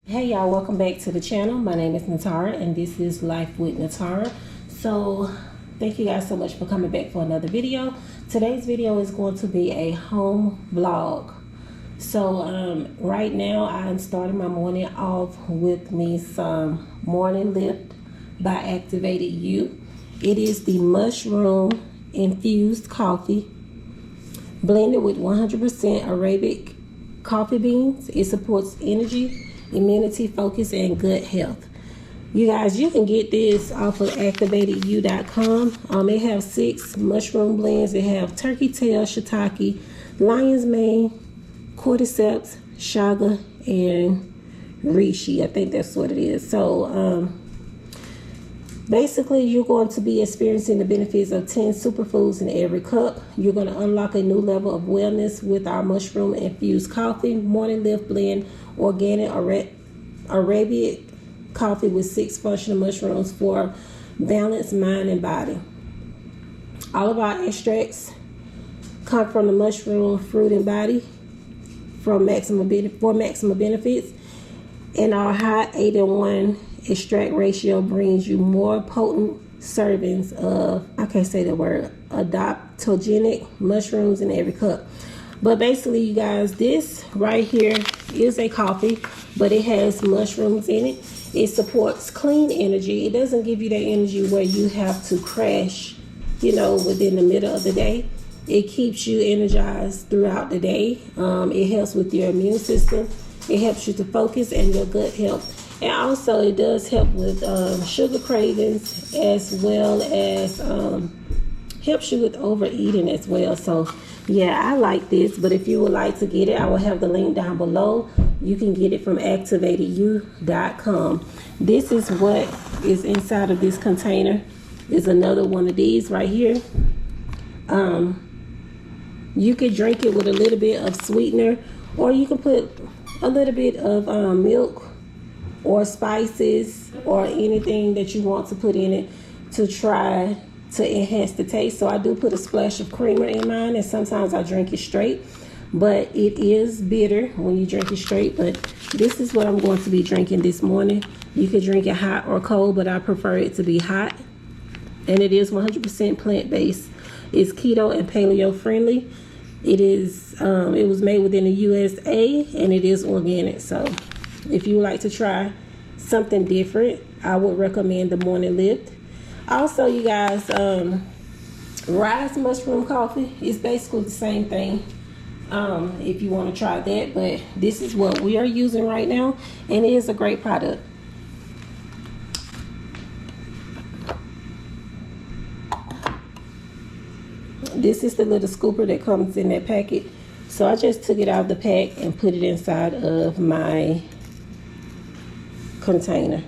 Hey y'all, welcome back to the channel. My name is Natara and this is Life with Natara. So thank you guys so much for coming back for another video. Today's video is going to be a home vlog. So right now I'm starting my morning off with me some Morning Lift by Activated You. It is the mushroom infused coffee blended with 100% Arabic coffee beans. It supports energy, immunity, focus, and gut health. You guys, you can get this off of activatedyou.com. They have 6 mushroom blends. They have turkey tail, shiitake, lion's mane, cordyceps, chaga, and reishi. I think that's what it is. So basically, you're going to be experiencing the benefits of 10 superfoods in every cup. You're going to unlock a new level of wellness with our mushroom infused coffee, Morning Lift blend, organic Arabic coffee with 6 functional mushrooms for balanced mind and body. All of our extracts come from the mushroom, fruit, and body for maximum benefits. And our high 8-in-1 extract ratio brings you more potent servings of, I can't say the word, adaptogenic mushrooms in every cup. But basically, you guys, this right here is a coffee, but it has mushrooms in it. It supports clean energy. It doesn't give you that energy where you have to crash, within the middle of the day. It keeps you energized throughout the day. It helps with your immune system. It helps you to focus and your gut health. And also, it does help with sugar cravings, as well as helps you with overeating as well. So yeah, I like this, but if you would like to get it, I will have the link down below. You can get it from activatedyou.com. This is what is inside of this container. Is another one of these right here. You could drink it with a little bit of sweetener, or you can put a little bit of milk or spices or anything that you want to put in it to try to enhance the taste. So I do put a splash of creamer in mine, and sometimes I drink it straight, but it is bitter when you drink it straight. But this is what I'm going to be drinking this morning. You can drink it hot or cold, but I prefer it to be hot. And it is 100% plant-based. It's keto and paleo friendly. It was made within the USA, and it is organic. So if you would like to try something different, I would recommend the Morning Lift. Also, you guys, Rise mushroom coffee is basically the same thing, if you want to try that. But this is what we are using right now, and it is a great product. This is the little scooper that comes in that packet. So I just took it out of the pack and put it inside of my container.